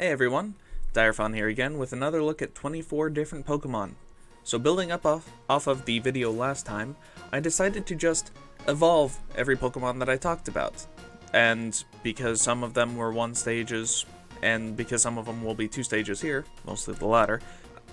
Hey everyone, Direfon here again with another look at 24 different Pokemon. So building up off of the video last time, I decided to just evolve every Pokemon that I talked about. And because some of them were 1 stages, and because some of them will be 2 stages here, mostly the latter,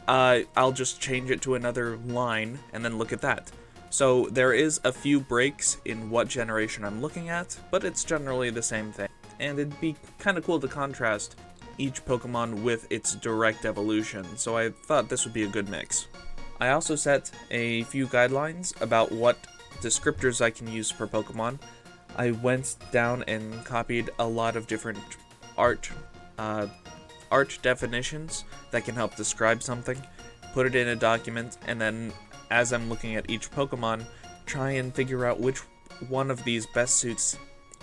I'll just change it to another line and then look at that. So there is a few breaks in what generation I'm looking at, but it's generally the same thing. And it'd be kind of cool to contrast each Pokemon with its direct evolution, so I thought this would be a good mix. I also set a few guidelines about what descriptors I can use per Pokemon. I went down and copied a lot of different art definitions that can help describe something, put it in a document, and then as I'm looking at each Pokemon, try and figure out which one of these best suits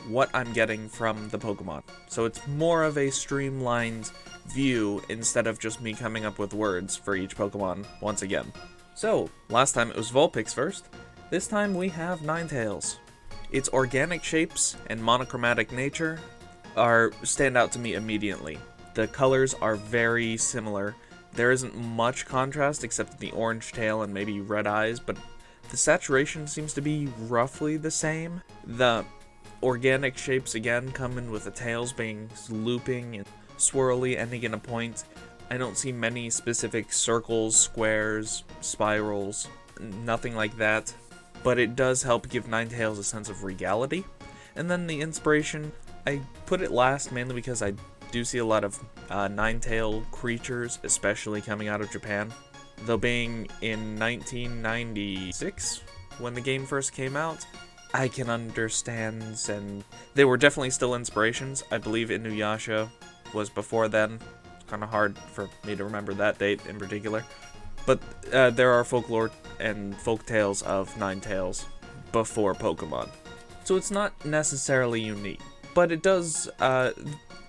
what I'm getting from the Pokemon. So it's more of a streamlined view instead of just me coming up with words for each Pokemon once again. So, last time it was Vulpix first, this time we have Ninetales. Its organic shapes and monochromatic nature stand out to me immediately. The colors are very similar. There isn't much contrast except the orange tail and maybe red eyes, but the saturation seems to be roughly the same. The organic shapes again come in with the tails being looping and swirly, ending in a point. I don't see many specific circles, squares, spirals, nothing like that, but it does help give Ninetales a sense of regality. And then the inspiration, I put it last mainly because I do see a lot of Ninetale creatures, especially coming out of Japan. Though being in 1996, when the game first came out, I can understand, and they were definitely still inspirations. I believe Inuyasha was before then. It's kind of hard for me to remember that date in particular. But there are folklore and folk tales of Ninetales before Pokemon. So it's not necessarily unique. But it does,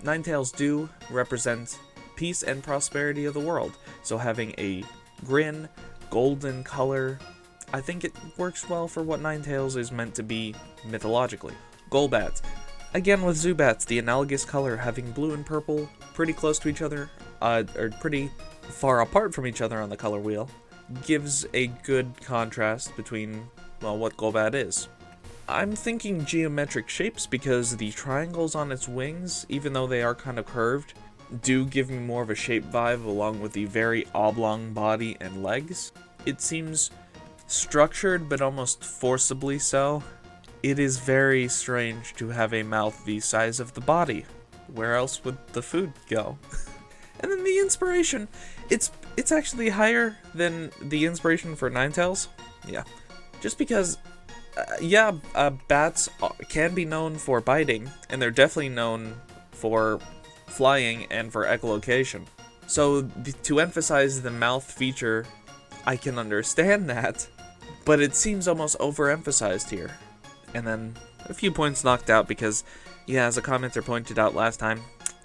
Ninetales do represent peace and prosperity of the world. So having a grin, golden color, I think it works well for what Ninetales is meant to be mythologically. Golbat. Again with Zubats, the analogous color having blue and purple pretty close to each other, or pretty far apart from each other on the color wheel, gives a good contrast between, well, what Golbat is. I'm thinking geometric shapes because the triangles on its wings, even though they are kind of curved, do give me more of a shape vibe along with the very oblong body and legs. It seems structured, but almost forcibly so. It is very strange to have a mouth the size of the body. Where else would the food go? And then the inspiration. It's actually higher than the inspiration for Ninetales. Yeah. Just because, bats can be known for biting, and they're definitely known for flying and for echolocation. So to emphasize the mouth feature, I can understand that, but it seems almost overemphasized here. And then a few points knocked out because, yeah, as a commenter pointed out last time,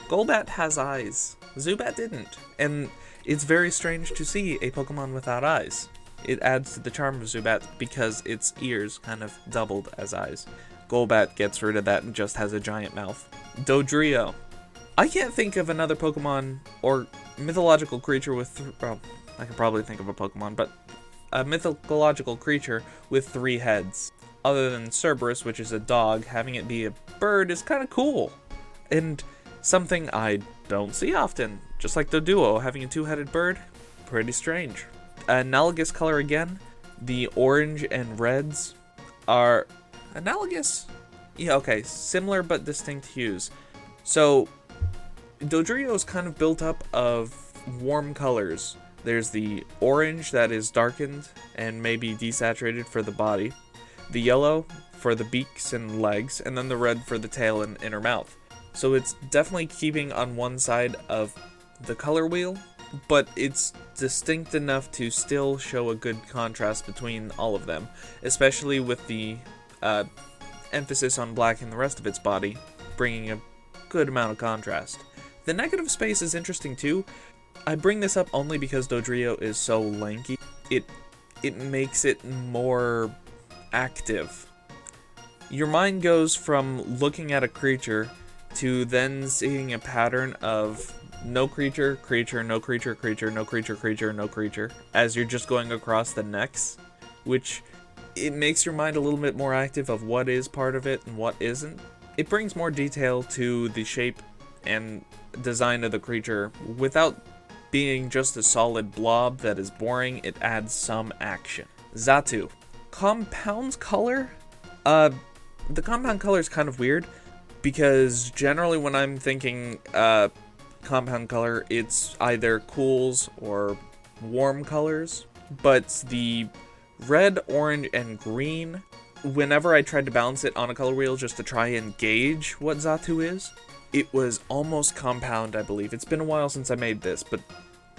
Golbat has eyes. Zubat didn't. And it's very strange to see a Pokemon without eyes. It adds to the charm of Zubat because its ears kind of doubled as eyes. Golbat gets rid of that and just has a giant mouth. Dodrio. I can't think of another Pokemon or mythological creature with, well, I can probably think of a Pokemon, but a mythological creature with 3 heads. Other than Cerberus, which is a dog, having it be a bird is kind of cool. And something I don't see often. Just like the duo, having a 2-headed bird, pretty strange. Analogous color again, the orange and reds are analogous? Yeah, okay, similar but distinct hues. So, Dodrio is kind of built up of warm colors. There's the orange that is darkened and maybe desaturated for the body, the yellow for the beaks and legs, and then the red for the tail and inner mouth. So it's definitely keeping on one side of the color wheel, but it's distinct enough to still show a good contrast between all of them, especially with the emphasis on black in the rest of its body, bringing a good amount of contrast. The negative space is interesting too. I bring this up only because Dodrio is so lanky. It makes it more active. Your mind goes from looking at a creature to then seeing a pattern of no creature, creature, no creature, creature, no creature, creature, no creature, as you're just going across the necks, which it makes your mind a little bit more active of what is part of it and what isn't. It brings more detail to the shape and design of the creature without being just a solid blob that is boring. It adds some action. Xatu. Compound color? The compound color is kind of weird because generally when I'm thinking compound color, it's either cools or warm colors, but the red, orange, and green, whenever I tried to balance it on a color wheel just to try and gauge what Xatu is, it was almost compound, I believe. It's been a while since I made this, but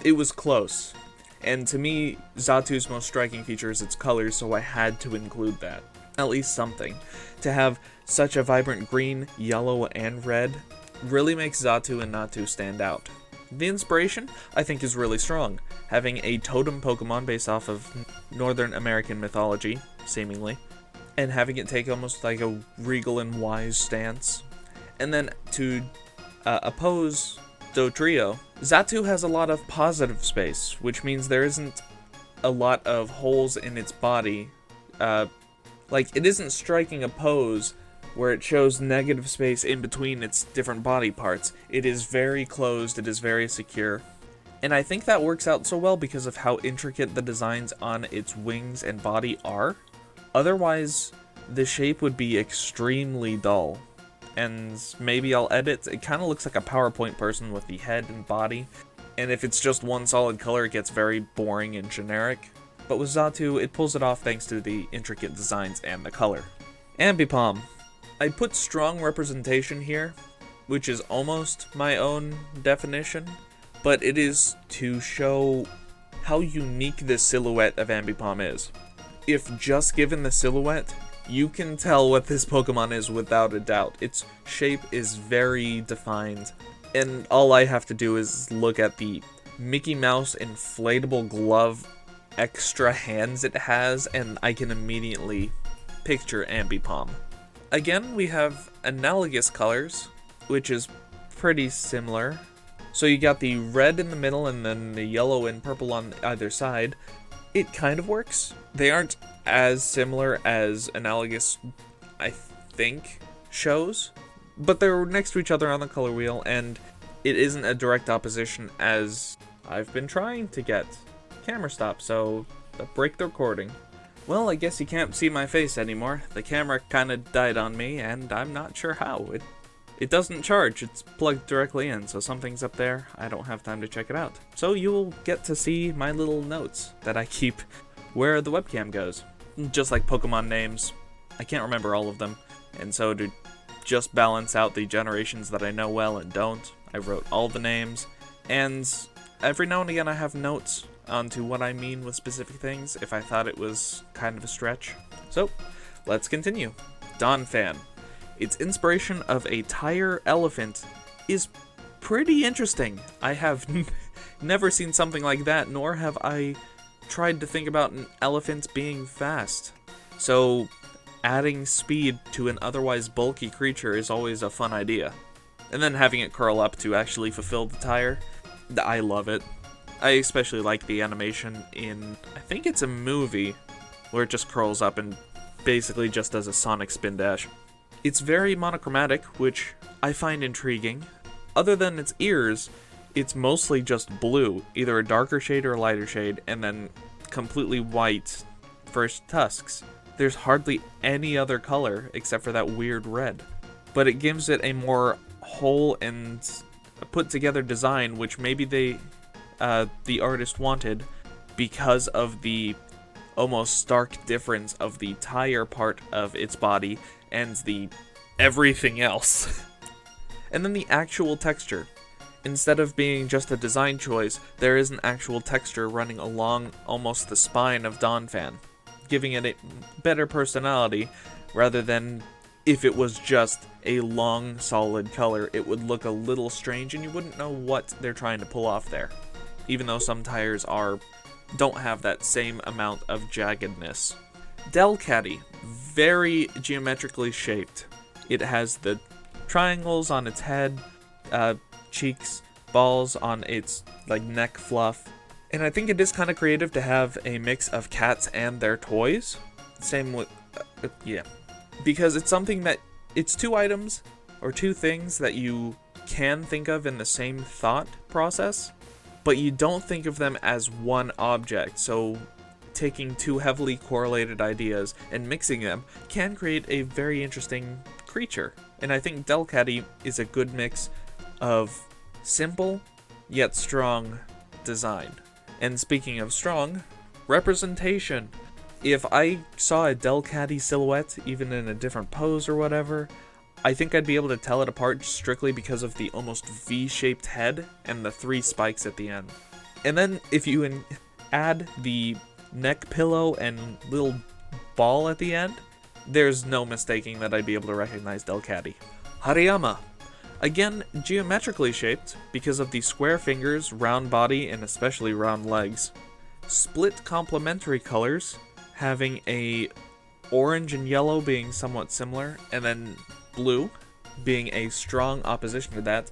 it was close. And to me, Xatu's most striking feature is its colors, so I had to include that. At least something. To have such a vibrant green, yellow, and red really makes Xatu and Natu stand out. The inspiration, I think, is really strong. Having a totem Pokemon based off of Northern American mythology, seemingly, and having it take almost like a regal and wise stance. And then to oppose Dotrio, Xatu has a lot of positive space, which means there isn't a lot of holes in its body. Like, it isn't striking a pose where it shows negative space in between its different body parts. It is very closed, it is very secure. And I think that works out so well because of how intricate the designs on its wings and body are. Otherwise, the shape would be extremely dull. And maybe I'll edit. It kind of looks like a PowerPoint person with the head and body. And if it's just one solid color, it gets very boring and generic. But with Xatu, it pulls it off thanks to the intricate designs and the color. Ambipom. I put strong representation here, which is almost my own definition, but it is to show how unique the silhouette of Ambipom is. If just given the silhouette, you can tell what this Pokemon is without a doubt. Its shape is very defined, and all I have to do is look at the Mickey Mouse inflatable glove extra hands it has, and I can immediately picture Ambipom. Again, we have analogous colors, which is pretty similar. So you got the red in the middle and then the yellow and purple on either side. It kind of works. They aren't as similar as analogous, I think, shows, but they're next to each other on the color wheel, and it isn't a direct opposition as I've been trying to get camera stop, so break the recording. Well, I guess you can't see my face anymore. The camera kinda died on me, and I'm not sure how. It doesn't charge, it's plugged directly in, so something's up there. I don't have time to check it out. So you'll get to see my little notes that I keep where the webcam goes. Just like Pokemon names, I can't remember all of them, and so to just balance out the generations that I know well and don't, I wrote all the names, and every now and again I have notes onto what I mean with specific things if I thought it was kind of a stretch. So, let's continue. Donphan. Its inspiration of a tire elephant is pretty interesting. I have never seen something like that, nor have I tried to think about an elephant being fast. So, adding speed to an otherwise bulky creature is always a fun idea. And then having it curl up to actually fulfill the tire, I love it. I especially like the animation in, I think it's a movie, where it just curls up and basically just does a sonic spin dash. It's very monochromatic, which I find intriguing. Other than its ears, it's mostly just blue, either a darker shade or a lighter shade, and then completely white for its tusks. There's hardly any other color except for that weird red. But it gives it a more whole and put together design, which maybe the artist wanted because of the almost stark difference of the tire part of its body and the everything else. And then the actual texture. Instead of being just a design choice, there is an actual texture running along almost the spine of Donphan, giving it a better personality rather than if it was just a long, solid color. It would look a little strange and you wouldn't know what they're trying to pull off there. Even though some tires don't have that same amount of jaggedness. Delcatty, very geometrically shaped. It has the triangles on its head, cheeks, balls on its like neck fluff. And I think it is kind of creative to have a mix of cats and their toys. Same with, yeah. Because it's something that, it's two items, or two things that you can think of in the same thought process, but you don't think of them as one object. So taking two heavily correlated ideas and mixing them can create a very interesting creature. And I think Delcatty is a good mix of simple yet strong design. And speaking of strong, representation. If I saw a Delcatty silhouette, even in a different pose or whatever, I think I'd be able to tell it apart strictly because of the almost V-shaped head and the 3 spikes at the end. And then if you add the neck pillow and little ball at the end, there's no mistaking that I'd be able to recognize Delcatty. Hariyama. Again, geometrically shaped because of the square fingers, round body, and especially round legs. Split complementary colors, having a orange and yellow being somewhat similar, and then blue being a strong opposition to that,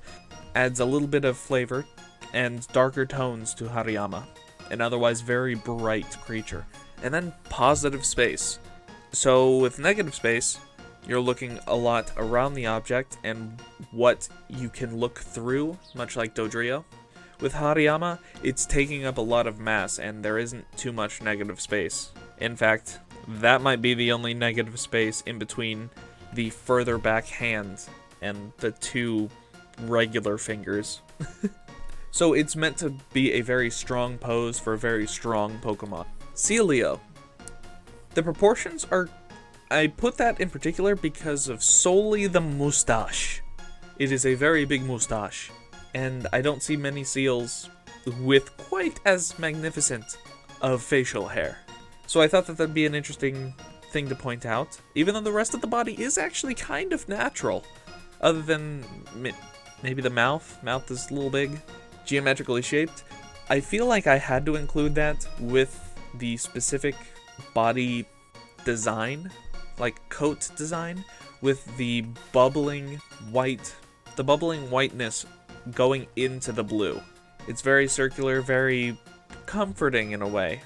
adds a little bit of flavor and darker tones to Hariyama, an otherwise very bright creature. And then positive space. So with negative space, you're looking a lot around the object and what you can look through, much like Dodrio. With Hariyama, it's taking up a lot of mass and there isn't too much negative space. In fact, that might be the only negative space in between the further back hand and the 2 regular fingers. So it's meant to be a very strong pose for a very strong Pokemon. Celio. The proportions are... I put that in particular because of solely the mustache. It is a very big mustache, and I don't see many seals with quite as magnificent of facial hair. So I thought that that'd be an interesting thing to point out, even though the rest of the body is actually kind of natural, other than maybe the mouth. Mouth is a little big, geometrically shaped. I feel like I had to include that with the specific body design, like coat design, with the bubbling whiteness going into the blue. It's very circular, very comforting in a way.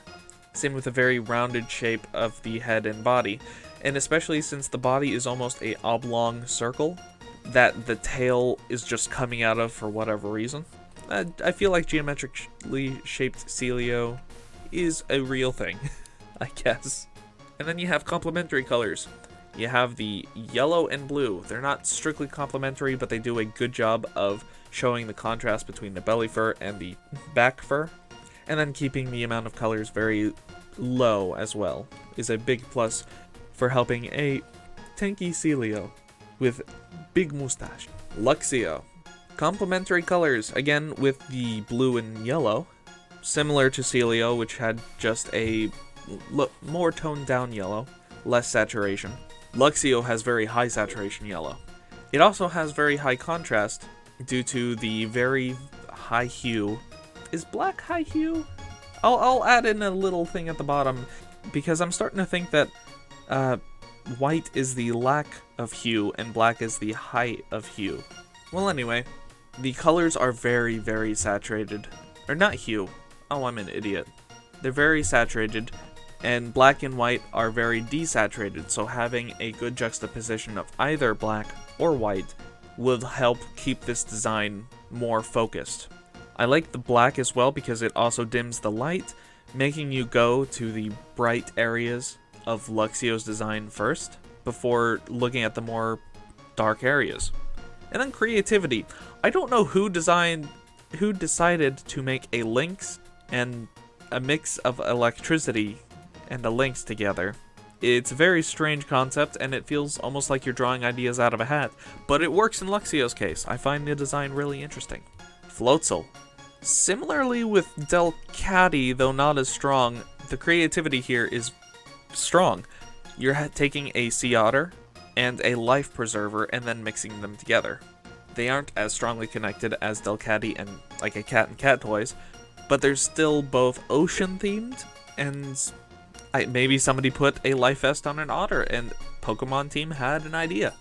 Same with a very rounded shape of the head and body, and especially since the body is almost a oblong circle that the tail is just coming out of for whatever reason. I feel like geometrically shaped Celio is a real thing, I guess. And then you have complementary colors. You have the yellow and blue. They're not strictly complementary, but they do a good job of showing the contrast between the belly fur and the back fur. And then keeping the amount of colors very low as well is a big plus for helping a tanky Celio with big mustache. Luxio. Complementary colors, again with the blue and yellow, similar to Celio, which had just a more toned down yellow, less saturation. Luxio has very high saturation yellow. It also has very high contrast due to the very high hue. Is black high hue? I'll add in a little thing at the bottom because I'm starting to think that white is the lack of hue and black is the height of hue. Well, anyway, the colors are very, very saturated. Or not hue. Oh, I'm an idiot. They're very saturated, and black and white are very desaturated, so having a good juxtaposition of either black or white will help keep this design more focused. I like the black as well because it also dims the light, making you go to the bright areas of Luxio's design first, before looking at the more dark areas. And then creativity. I don't know who decided to make a lynx and a mix of electricity and a lynx together. It's a very strange concept, and it feels almost like you're drawing ideas out of a hat, but it works in Luxio's case. I find the design really interesting. Floatzel. Similarly with Delcatty, though not as strong, the creativity here is strong. You're taking a sea otter and a life preserver and then mixing them together. They aren't as strongly connected as Delcatty and like a cat and cat toys, but they're still both ocean themed, and maybe somebody put a life vest on an otter and Pokemon team had an idea.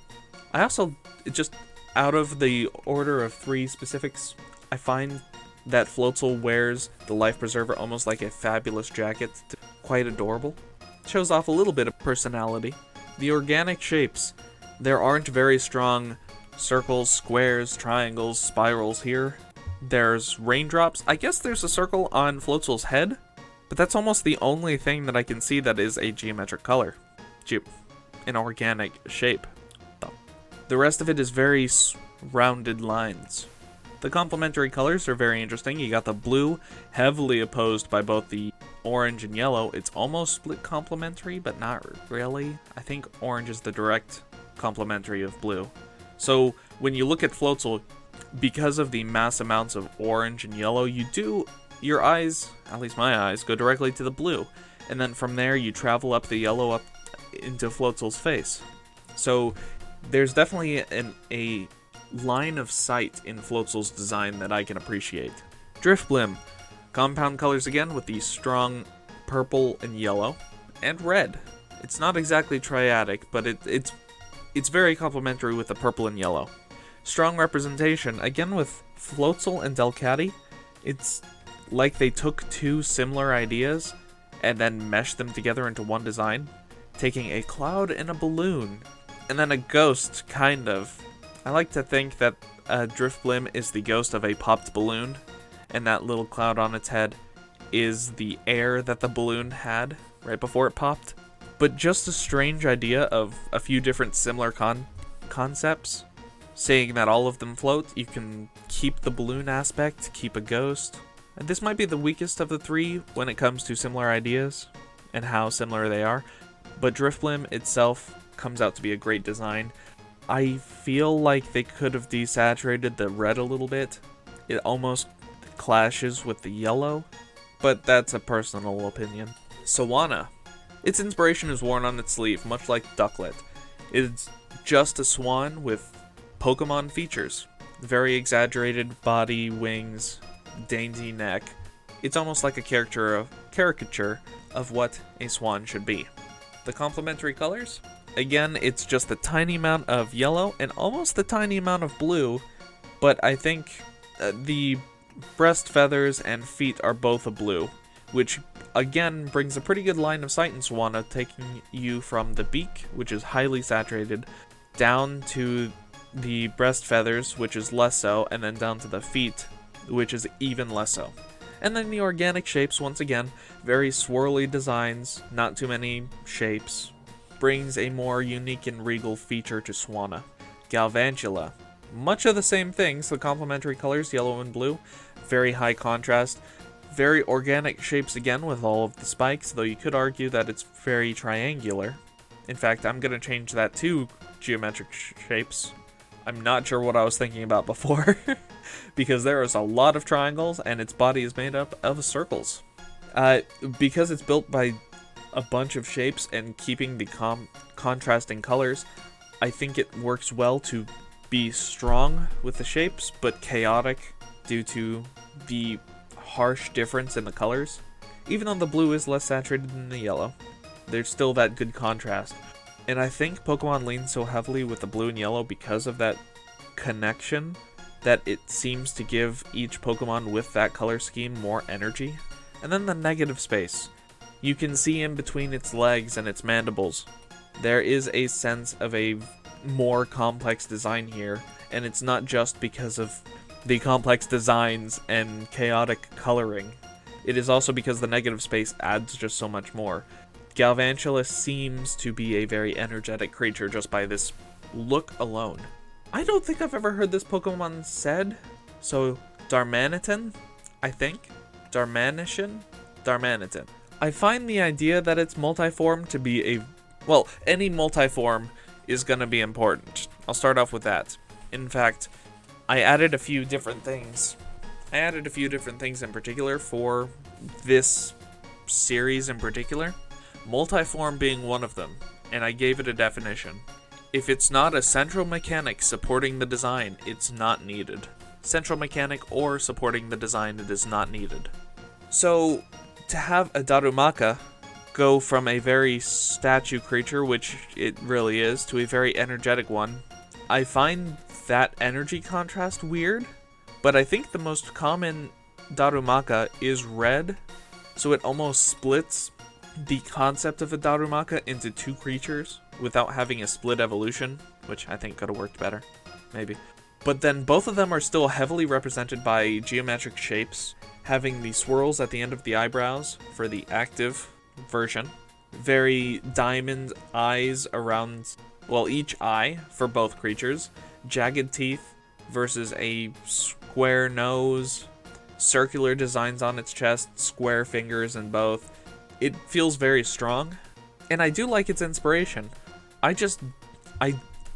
I also, just out of the order of 3 specifics, I find that Floatzel wears the Life Preserver almost like a fabulous jacket. Quite adorable. Shows off a little bit of personality. The organic shapes. There aren't very strong circles, squares, triangles, spirals here. There's raindrops. I guess there's a circle on Floatzel's head, but that's almost the only thing that I can see that is a geometric color. An organic shape. The rest of it is very rounded lines. The complementary colors are very interesting. You got the blue, heavily opposed by both the orange and yellow. It's almost split complementary, but not really. I think orange is the direct complementary of blue. So when you look at Floatzel, because of the mass amounts of orange and yellow, your eyes, at least my eyes, go directly to the blue. And then from there, you travel up the yellow up into Floatzel's face. So there's definitely a line of sight in Floatzel's design that I can appreciate. Driftblim. Compound colors again with the strong purple and yellow. And red. It's not exactly triadic, but it's very complementary with the purple and yellow. Strong representation, again with Floatzel and Delcatty. It's like they took two similar ideas and then meshed them together into one design, taking a cloud and a balloon, and then a ghost, kind of. I like to think that Driftblim is the ghost of a popped balloon, and that little cloud on its head is the air that the balloon had right before it popped. But just a strange idea of a few different similar concepts, saying that all of them float. You can keep the balloon aspect, keep a ghost. And this might be the weakest of the three when it comes to similar ideas and how similar they are, but Driftblim itself comes out to be a great design. I feel like they could have desaturated the red a little bit. It almost clashes with the yellow, but that's a personal opinion. Swanna. Its inspiration is worn on its sleeve, much like Ducklet. It's just a swan with Pokemon features. Very exaggerated body, wings, dainty neck. It's almost like a caricature of what a swan should be. The complementary colors? Again, it's just a tiny amount of yellow and almost a tiny amount of blue, but I think the breast feathers and feet are both a blue, which again brings a pretty good line of sight in Swanna, taking you from the beak, which is highly saturated, down to the breast feathers, which is less so, and then down to the feet, which is even less so. And then the organic shapes, once again, very swirly designs, not too many shapes, brings a more unique and regal feature to Swanna. Galvantula. Much of the same things, the complementary colors, yellow and blue, very high contrast, very organic shapes again with all of the spikes, though you could argue that it's very triangular. In fact, I'm going to change that to geometric shapes. I'm not sure what I was thinking about before, because there is a lot of triangles and its body is made up of circles. Because it's built by a bunch of shapes and keeping the contrasting colors, I think it works well to be strong with the shapes, but chaotic due to the harsh difference in the colors. Even though the blue is less saturated than the yellow, there's still that good contrast. And I think Pokemon leans so heavily with the blue and yellow because of that connection that it seems to give each Pokemon with that color scheme more energy. And then the negative space. You can see in between its legs and its mandibles. There is a sense of a more complex design here, and it's not just because of the complex designs and chaotic coloring. It is also because the negative space adds just so much more. Galvantula seems to be a very energetic creature just by this look alone. I don't think I've ever heard this Pokemon said, so Darmanitan, I think? Darmanitan? I find the idea that it's multiform to be any multiform is going to be important. I'll start off with that. In fact, I added a few different things. In particular for this series in particular. Multiform being one of them, and I gave it a definition. If it's not a central mechanic supporting the design, it's not needed. Central mechanic or supporting the design, it is not needed. So, to have a Darumaka go from a very statue creature, which it really is, to a very energetic one, I find that energy contrast weird, But I think the most common Darumaka is red, so it almost splits the concept of a Darumaka into two creatures without having a split evolution, which I think could have worked better, maybe. But then both of them are still heavily represented by geometric shapes, having the swirls at the end of the eyebrows for the active version, very diamond eyes around, well, each eye for both creatures, jagged teeth versus a square nose, circular designs on its chest, square fingers in both. It feels very strong, and I do like its inspiration. I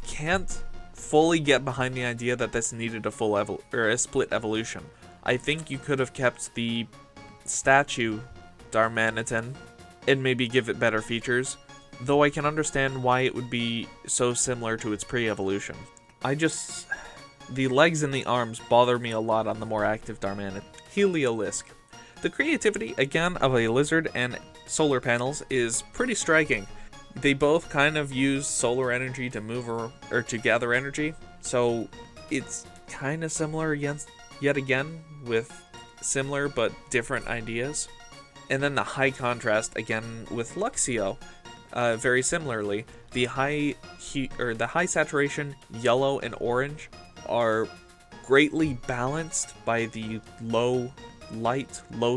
can't fully get behind the idea that this needed a full a split evolution. I think you could have kept the statue Darmanitan and maybe give it better features, though I can understand why it would be so similar to its pre-evolution. The legs and the arms bother me a lot on the more active Darmanitan. Heliolisk. The creativity, again, of a lizard and solar panels is pretty striking. They both kind of use solar energy to move or to gather energy, so it's kind of similar yet again with similar but different ideas. And then the high contrast again with Luxio, very similarly, the high saturation yellow and orange are greatly balanced by the low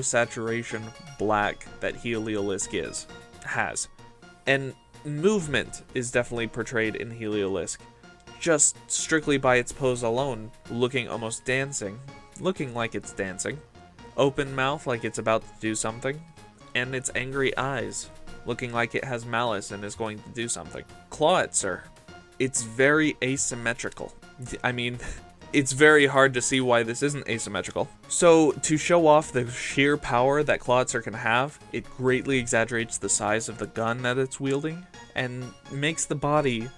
saturation black that Heliolisk has. And movement is definitely portrayed in Heliolisk, just strictly by its pose alone, looking like it's dancing, open mouth like it's about to do something, and its angry eyes, looking like it has malice and is going to do something. Clawitzer, it's very asymmetrical. I mean, it's very hard to see why this isn't asymmetrical. So, to show off the sheer power that Clawitzer can have, it greatly exaggerates the size of the gun that it's wielding, and makes the body,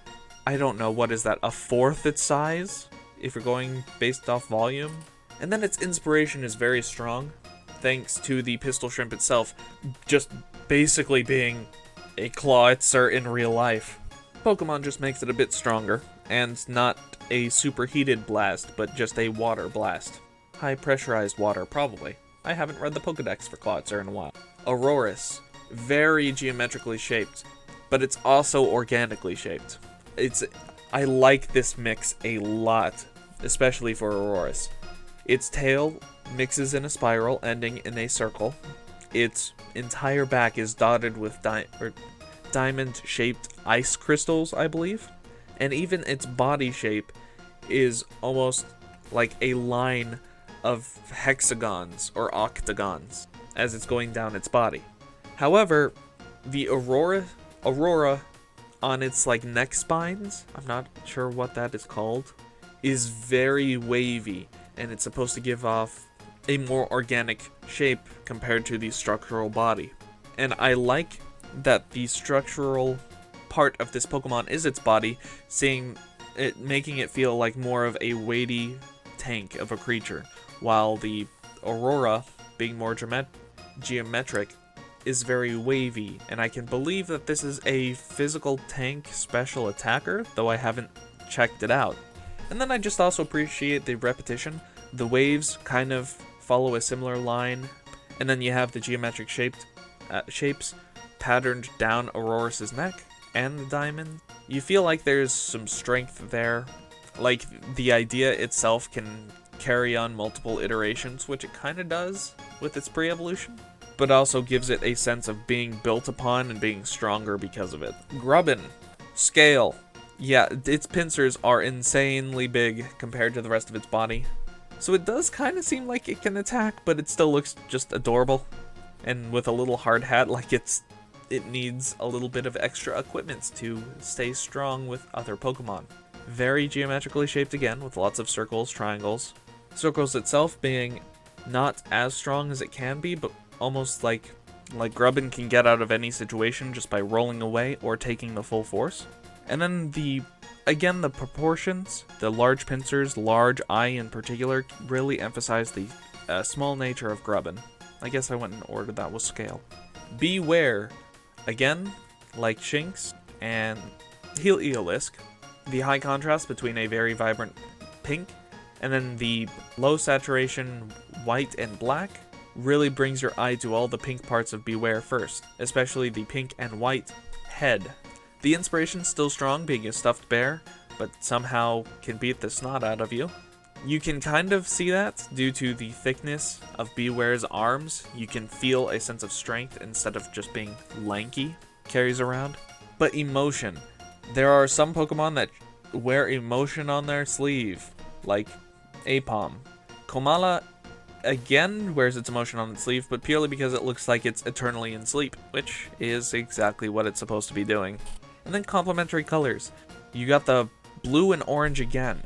I don't know, what is that, a fourth its size? If you're going based off volume? And then its inspiration is very strong, thanks to the pistol shrimp itself just basically being a Clawitzer in real life. Pokemon just makes it a bit stronger, and not a superheated blast, but just a water blast. High pressurized water, probably. I haven't read the Pokedex for Clawitzer in a while. Aurorus, very geometrically shaped, but it's also organically shaped. I like this mix a lot, especially for Aurorus. Its tail mixes in a spiral, ending in a circle. Its entire back is dotted with diamond-shaped ice crystals, I believe. And even its body shape is almost like a line of hexagons or octagons as it's going down its body. However, the Aurora on its neck spines, I'm not sure what that is called, is very wavy, and it's supposed to give off a more organic shape compared to the structural body. And I like that the structural part of this Pokemon is its body, making it feel like more of a weighty tank of a creature, while the Aurora, being more geometric, is very wavy, and I can believe that this is a physical tank special attacker, though I haven't checked it out. And then I just also appreciate the repetition. The waves kind of follow a similar line, and then you have the geometric shapes patterned down Aurorus's neck and the diamond. You feel like there's some strength there, like the idea itself can carry on multiple iterations, which it kind of does with its pre-evolution, but also gives it a sense of being built upon and being stronger because of it. Grubbin. Scale. Yeah, its pincers are insanely big compared to the rest of its body, so it does kind of seem like it can attack, but it still looks just adorable, and with a little hard hat, like it needs a little bit of extra equipment to stay strong with other Pokemon. Very geometrically shaped again, with lots of circles, triangles. Circles itself being not as strong as it can be, but almost like Grubbin can get out of any situation just by rolling away or taking the full force. And then the proportions, the large pincers, large eye in particular, really emphasize the small nature of Grubbin. I guess I went in order that was scale. Beware. Again, like Shinx and Heliolisk, the high contrast between a very vibrant pink And then the low saturation white and black really brings your eye to all the pink parts of Beware first, especially the pink and white head. The inspiration's still strong, being a stuffed bear, but somehow can beat the snot out of you. You can kind of see that due to the thickness of Beware's arms. You can feel a sense of strength instead of just being lanky, carries around. But emotion. There are some Pokemon that wear emotion on their sleeve, like Apom. Komala again wears its emotion on its sleeve, but purely because it looks like it's eternally in sleep, which is exactly what it's supposed to be doing. And then complementary colors. You got the blue and orange again.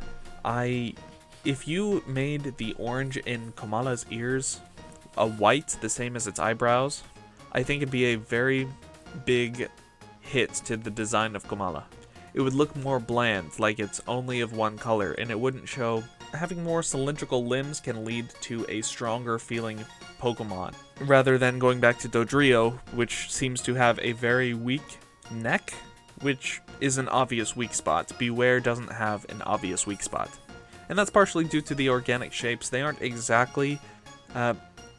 If you made the orange in Komala's ears a white, the same as its eyebrows, I think it'd be a very big hit to the design of Komala. It would look more bland, like it's only of one color, and it wouldn't show. Having more cylindrical limbs can lead to a stronger feeling Pokemon, rather than going back to Dodrio, which seems to have a very weak neck, which is an obvious weak spot. Beware doesn't have an obvious weak spot. And that's partially due to the organic shapes. They aren't exactly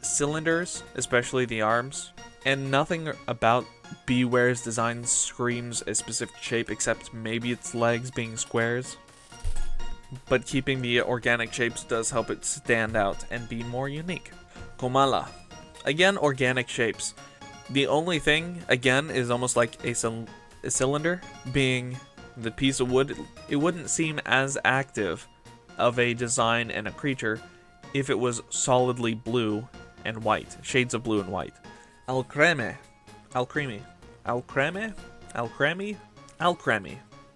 cylinders, especially the arms, and nothing about Beware's design screams a specific shape except maybe its legs being squares. But keeping the organic shapes does help it stand out and be more unique. Komala. Again, organic shapes. The only thing, again, is almost like a cylinder, being the piece of wood. It wouldn't seem as active of a design and a creature if it was solidly blue and white, shades of blue and white. Alcremie.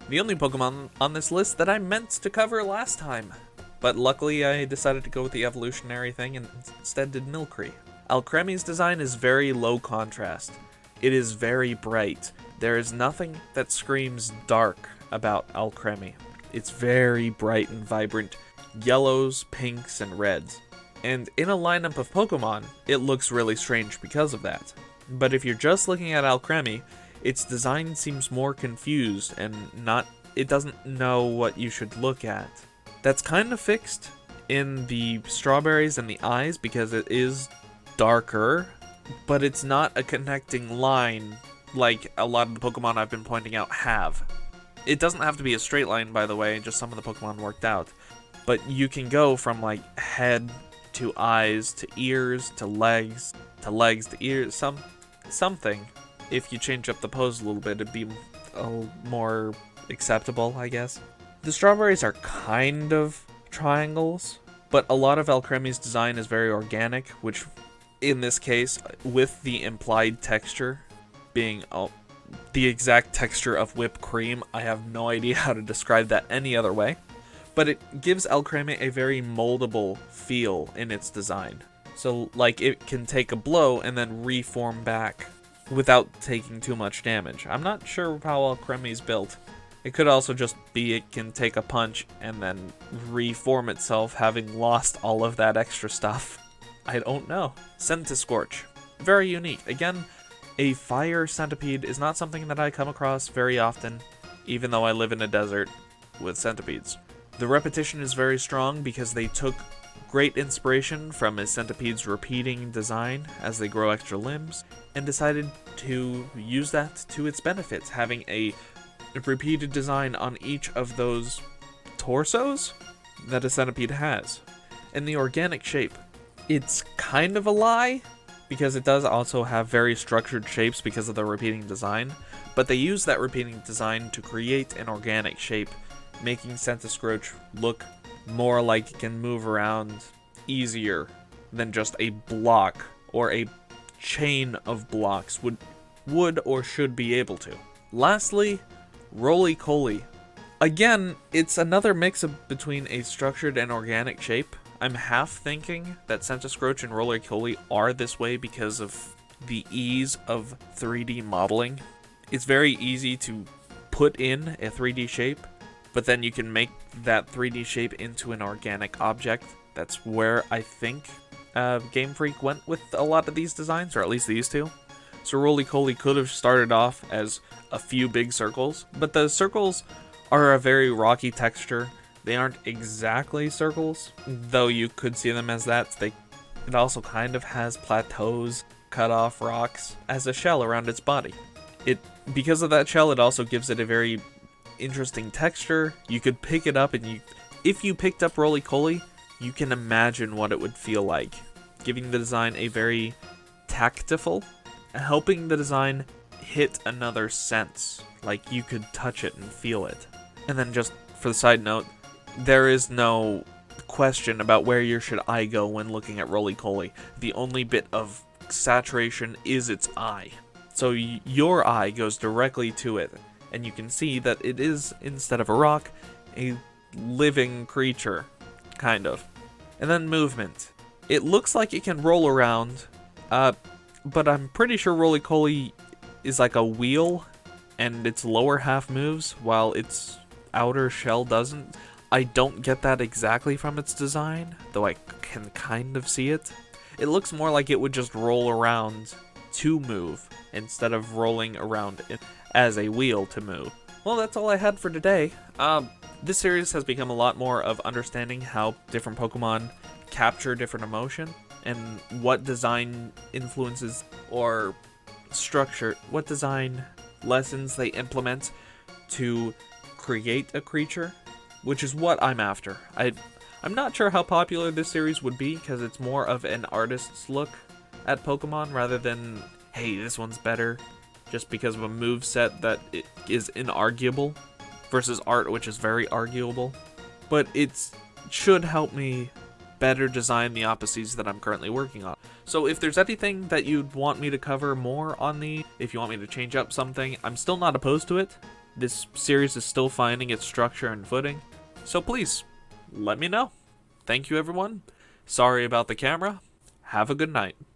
The only Pokemon on this list that I meant to cover last time, but luckily I decided to go with the evolutionary thing and instead did Milcery. Alcremie's design is very low contrast. It is very bright. There is nothing that screams dark about Alcremie. It's very bright and vibrant, yellows, pinks, and reds. And in a lineup of Pokemon, it looks really strange because of that. But if you're just looking at Alcremie, its design seems more confused and it doesn't know what you should look at. That's kind of fixed in the strawberries and the eyes because it is darker, but it's not a connecting line like a lot of the Pokemon I've been pointing out have. It doesn't have to be a straight line, by the way, just some of the Pokemon worked out. But you can go from like head to eyes to ears to legs to ears, something. If you change up the pose a little bit, it'd be a little more acceptable, I guess. The strawberries are kind of triangles, but a lot of Alcremie's design is very organic, which in this case, with the implied texture being the exact texture of whipped cream, I have no idea how to describe that any other way. But it gives Alcremie a very moldable feel in its design. So, like, it can take a blow and then reform back without taking too much damage. I'm not sure how Alcremie's built. It could also just be it can take a punch and then reform itself, having lost all of that extra stuff. I don't know. Centiskorch. Very unique. Again, a fire centipede is not something that I come across very often, even though I live in a desert with centipedes. The repetition is very strong because they took great inspiration from a centipede's repeating design as they grow extra limbs, and decided to use that to its benefit, having a repeated design on each of those torsos that a centipede has. And the organic shape, it's kind of a lie, because it does also have very structured shapes because of the repeating design, but they use that repeating design to create an organic shape, making Centiskorch look more like it can move around easier than just a block or a chain of blocks would or should be able to. Lastly, Roly-Poly. Again, it's another mix between a structured and organic shape. I'm half thinking that Centiskorch and Roly-Poly are this way because of the ease of 3D modeling. It's very easy to put in a 3D shape, but then you can make that 3D shape into an organic object. That's where I think Game Freak went with a lot of these designs, or at least these two. So Roly-Poly could have started off as a few big circles, but the circles are a very rocky texture. They aren't exactly circles, though you could see them as that. It also kind of has plateaus, cut off rocks, as a shell around its body. Because of that shell, it also gives it a very interesting texture. You could pick it up, and if you picked up Roly-Coly, you can imagine what it would feel like, giving the design a very tactful, helping the design hit another sense, like you could touch it and feel it. And then just for the side note, there is no question about where your should eye go when looking at Roly-Coly. The only bit of saturation is its eye. So your eye goes directly to it, and you can see that it is, instead of a rock, a living creature, kind of. And then movement. It looks like it can roll around, but I'm pretty sure Roly-Coly is like a wheel, and its lower half moves, while its outer shell doesn't. I don't get that exactly from its design, though I can kind of see it. It looks more like it would just roll around to move, instead of rolling around it as a wheel to move. Well, that's all I had for today. This series has become a lot more of understanding how different Pokemon capture different emotion, and what design influences or structure, what design lessons they implement to create a creature, which is what I'm after. I'm not sure how popular this series would be, because it's more of an artist's look at Pokemon rather than, hey, this one's better just because of a moveset that it is inarguable, versus art, which is very arguable. But it should help me better design the Opposites that I'm currently working on. So if there's anything that you'd want me to cover more on if you want me to change up something, I'm still not opposed to it. This series is still finding its structure and footing. So please, let me know. Thank you, everyone. Sorry about the camera. Have a good night.